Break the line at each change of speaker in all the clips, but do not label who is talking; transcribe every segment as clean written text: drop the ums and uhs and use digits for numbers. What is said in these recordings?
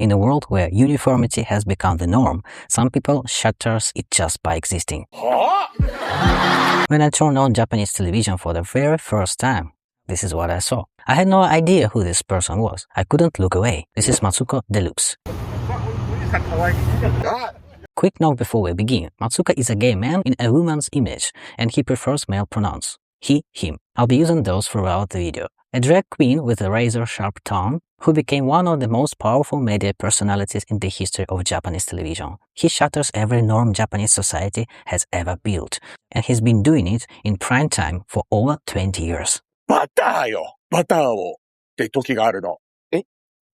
In a world where uniformity has become the norm, some people shatters it just by existing. When I turned on Japanese television for the very first time, this is what I saw. I had no idea who this person was. I couldn't look away. This is Matsuko Deluxe. Quick note before we begin. Matsuko is a gay man in a woman's image, and he prefers male pronouns. He, him. I'll be using those throughout the video. A drag queen with a razor-sharp tongue, who became one of the most powerful media personalities in the history of Japanese television. He shatters every norm Japanese society has ever built, and he's been doing it in prime time for over 20 years.
バターよ。バターをって時があるの。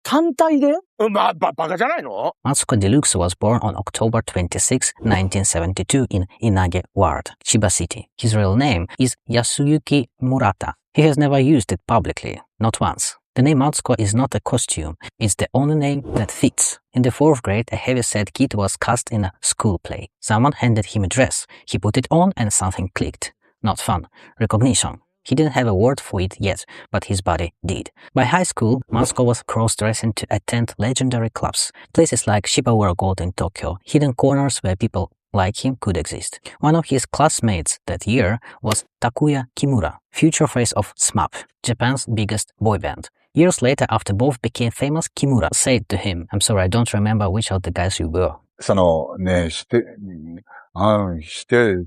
単体でバカじゃないの
Matsuko Deluxe was born on October 26, 1972 in Inage Ward, Chiba City. His real name is Yasuyuki Murata. He has never used it publicly, not once. The name Matsuko is not a costume, it's the only name that fits. In the 4th grade, a heavy-set kid was cast in a school play. Someone handed him a dress. He put it on and something clicked. Not fun. Recognition. He didn't have a word for it yet, but his body did. By high school, Matsuko was cross-dressing to attend legendary clubs, places like Shibuya Gold in Tokyo, hidden corners where people like him could exist. One of his classmates that year was Takuya Kimura, future face of SMAP, Japan's biggest boy band. Years later, after both became famous, Kimura said to him, "I'm sorry, I don't remember which of the guys you were."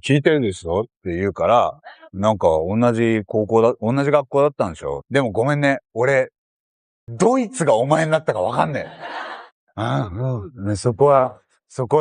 聞いてるですよって言うから、なんか同じ学校だったんでしょ。でもごめんね、俺、ドイツがお前になったかわかんねえ。そこは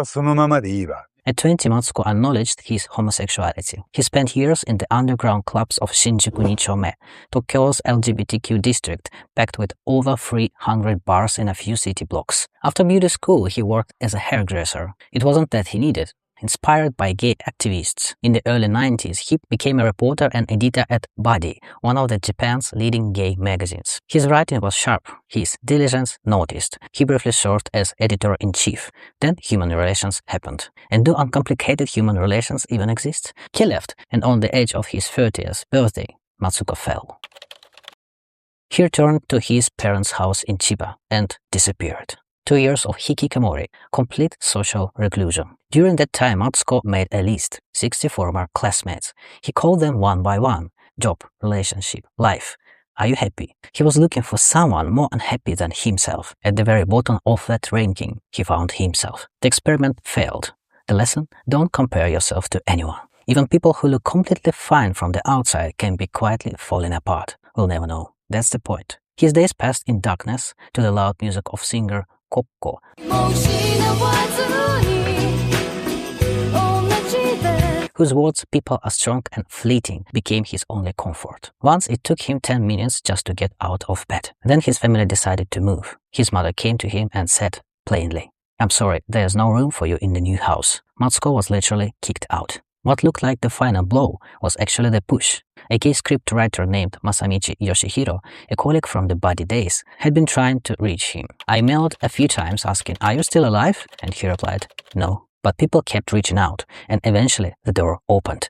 そのままでいいわ。
At 20, Matsuko acknowledged his homosexuality. He spent years in the underground clubs of Shinjuku Nichome, Tokyo's LGBTQ district, packed with over 300 bars in a few city blocks. After beauty school, he worked as a hairdresser. It wasn't that he needed. Inspired by gay activists, in the early 90s, he became a reporter and editor at Body, one of Japan's leading gay magazines. His writing was sharp, his diligence noticed. He briefly served as editor-in-chief. Then human relations happened. And do uncomplicated human relations even exist? He left, and on the age of his 30th birthday, Matsuko fell. He returned to his parents' house in Chiba and disappeared. 2 years of Hikikomori, complete social reclusion. During that time, Matsuko made a list, 60 former classmates. He called them one by one. Job, relationship, life. Are you happy? He was looking for someone more unhappy than himself. At the very bottom of that ranking, he found himself. The experiment failed. The lesson? Don't compare yourself to anyone. Even people who look completely fine from the outside can be quietly falling apart. We'll never know. That's the point. His days passed in darkness to the loud music of singer Kokko, whose words, "people are strong and fleeting," became his only comfort. Once it took him 10 minutes just to get out of bed. Then his family decided to move. His mother came to him and said plainly, "I'm sorry, there's no room for you in the new house." Matsuko was literally kicked out. What looked like the final blow was actually the push. A gay scriptwriter named Masamichi Yoshihiro, a colleague from the Body days, had been trying to reach him. I mailed a few times asking, "Are you still alive?" And he replied, "No." But people kept reaching out, and eventually the door opened.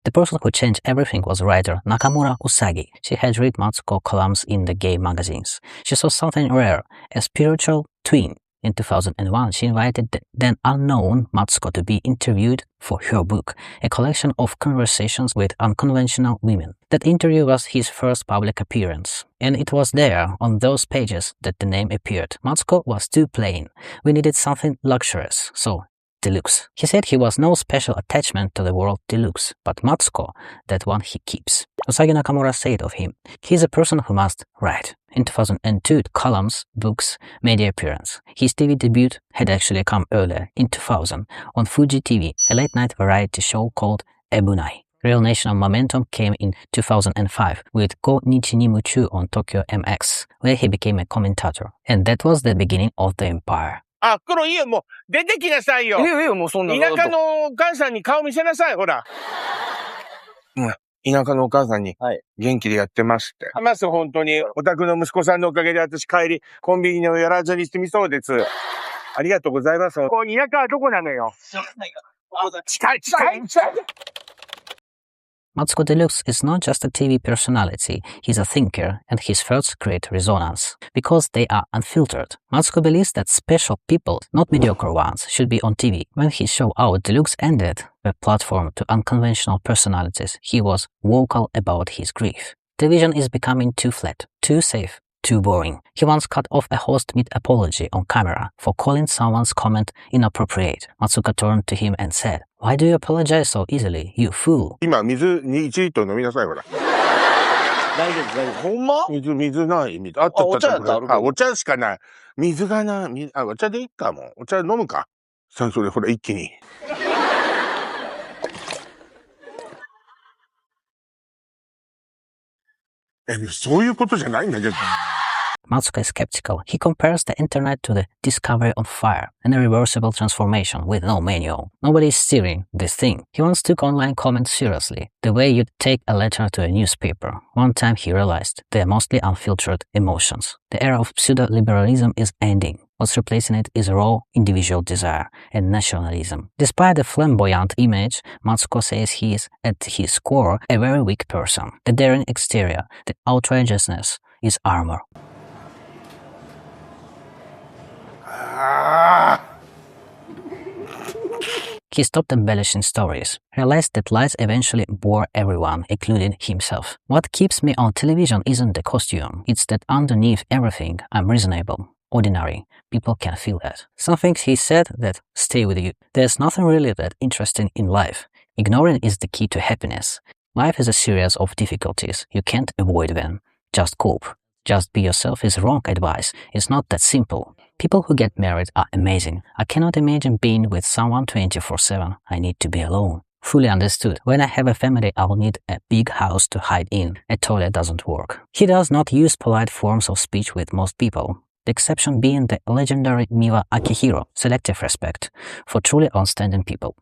The person who changed everything was writer Nakamura Usagi. She had read Matsuko columns in the gay magazines. She saw something rare, a spiritual twin. In 2001, she invited the then unknown Matsuko to be interviewed for her book, a collection of conversations with unconventional women. That interview was his first public appearance, and it was there, on those pages, that the name appeared. Matsuko was too plain. We needed something luxurious, so Deluxe. He said he was no special attachment to the word Deluxe, but Matsuko, that one he keeps. Usagi Nakamura said of him, "He is a person who must write." In 2002, columns, books, media appearance. His TV debut had actually come earlier, in 2000, on Fuji TV, a late-night variety show called Ebunai. Real national momentum came in 2005 with Go Nichi ni Muchu on Tokyo MX, where he became a commentator. And that was the beginning of the empire.
あ、黒いいよ、もう出てきなさいよ。
もうそんな
田舎のお母さんに顔見せなさい、ほら。田舎のお母さんに、元気でやってますって。ます、本当に。お宅の息子さんのおかげで私帰り、コンビニをやらずに済みそうです。ありがとうございます。こう、田舎はどこなのよ。近い。
Matsuko Deluxe is not just a TV personality, he's a thinker, and his thoughts create resonance. Because they are unfiltered, Matsuko believes that special people, not mediocre ones, should be on TV. When his show Out Deluxe ended the platform to unconventional personalities, he was vocal about his grief. Television is becoming too flat, too safe, too boring. He once cut off a host mid-apology on camera for calling someone's comment inappropriate. Matsuko turned to him and said, "Why do you apologize so easily, you fool?"
今、水に1リットル飲みなさい、ほら。
大丈夫、大丈夫。ほんま
水ない。あった
お茶やったらあるけど
お茶しかない。水がない。お茶でいいかも。お茶飲むか。それほら、一気に。そういうことじゃないんだけど。
Matsuko is skeptical. He compares the internet to the discovery on fire, an irreversible transformation with no manual. Nobody is steering this thing. He once took online comments seriously, the way you'd take a letter to a newspaper. One time he realized they're mostly unfiltered emotions. The era of pseudo-liberalism is ending. What's replacing it is raw individual desire and nationalism. Despite the flamboyant image, Matsuko says he is, at his core, a very weak person. The daring exterior, the outrageousness, is armor. He stopped embellishing stories, realized that lies eventually bore everyone, including himself. What keeps me on television isn't the costume, it's that underneath everything I'm reasonable, ordinary. People can feel that. Some things he said that stay with you. There's nothing really that interesting in life. Ignoring is the key to happiness. Life is a series of difficulties. You can't avoid them. Just cope. Just be yourself is wrong advice. It's not that simple. People who get married are amazing. I cannot imagine being with someone 24/7. I need to be alone. Fully understood. When I have a family, I will need a big house to hide in. A toilet doesn't work. He does not use polite forms of speech with most people. The exception being the legendary Miwa Akihiro, selective respect, for truly outstanding people.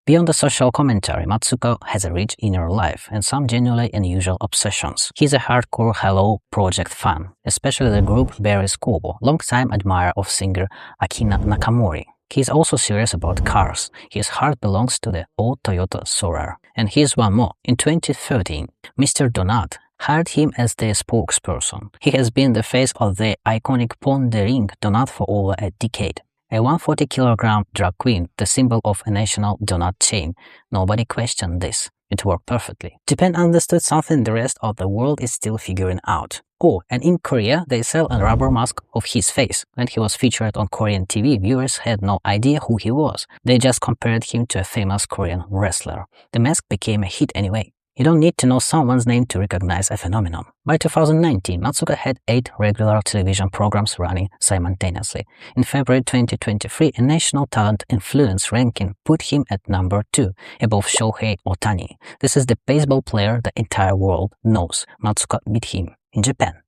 Beyond the social commentary, Matsuko has a rich inner life and some genuinely unusual obsessions. He's a hardcore Hello Project fan, especially the group Barry's Kobo, longtime admirer of singer Akina Nakamori. He's also serious about cars. His heart belongs to the old Toyota Sorar. And here's one more. In 2013, Mr. Donut hired him as their spokesperson. He has been the face of the iconic Pondering Donut for over a decade. A 140-kilogram drag queen, the symbol of a national donut chain. Nobody questioned this. It worked perfectly. Japan understood something the rest of the world is still figuring out. Oh, and in Korea, they sell a rubber mask of his face. When he was featured on Korean TV, viewers had no idea who he was. They just compared him to a famous Korean wrestler. The mask became a hit anyway. You don't need to know someone's name to recognize a phenomenon. By 2019, Matsuko had 8 regular television programs running simultaneously. In February 2023, a national talent influence ranking put him at number 2, above Shohei Ohtani. This is the baseball player the entire world knows. Matsuko beat him in Japan.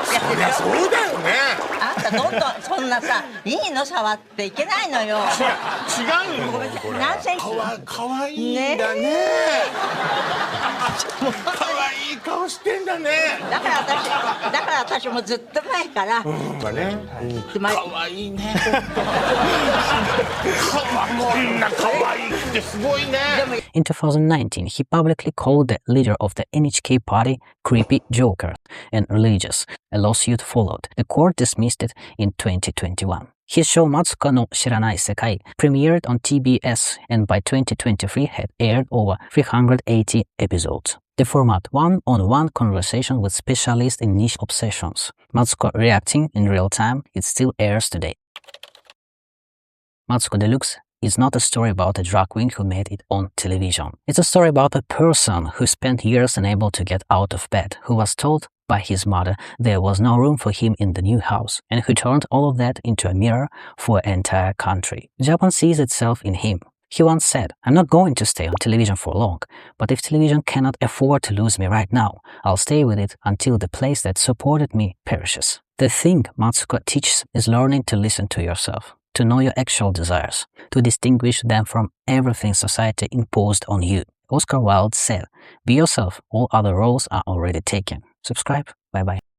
そうだよね。
あんたどんどんそんなさ、いいの触っていけないのよ。
違うよ。
ごめんなさい。何センチ？
かわいいんだね。かわいい顔してんだね。
だから私もずっと前から。
まあね。かわいいね。こんなかわいいってすごいね。
In 2019, he publicly called the leader of the NHK party creepy joker and religious. A lawsuit followed. The court dismissed it in 2021. His show Matsuko no Shiranai Sekai premiered on TBS and by 2023 had aired over 380 episodes. The format one-on-one conversation with specialists in niche obsessions. Matsuko reacting in real time, it still airs today. Matsuko Deluxe is not a story about a drag queen who made it on television. It's a story about a person who spent years unable to get out of bed, who was told by his mother there was no room for him in the new house, and who turned all of that into a mirror for an entire country. Japan sees itself in him. He once said, "I'm not going to stay on television for long, but if television cannot afford to lose me right now, I'll stay with it until the place that supported me perishes." The thing Matsuko teaches is learning to listen to yourself, to know your actual desires, to distinguish them from everything society imposed on you. Oscar Wilde said, "Be yourself, all other roles are already taken." Subscribe. Bye-bye.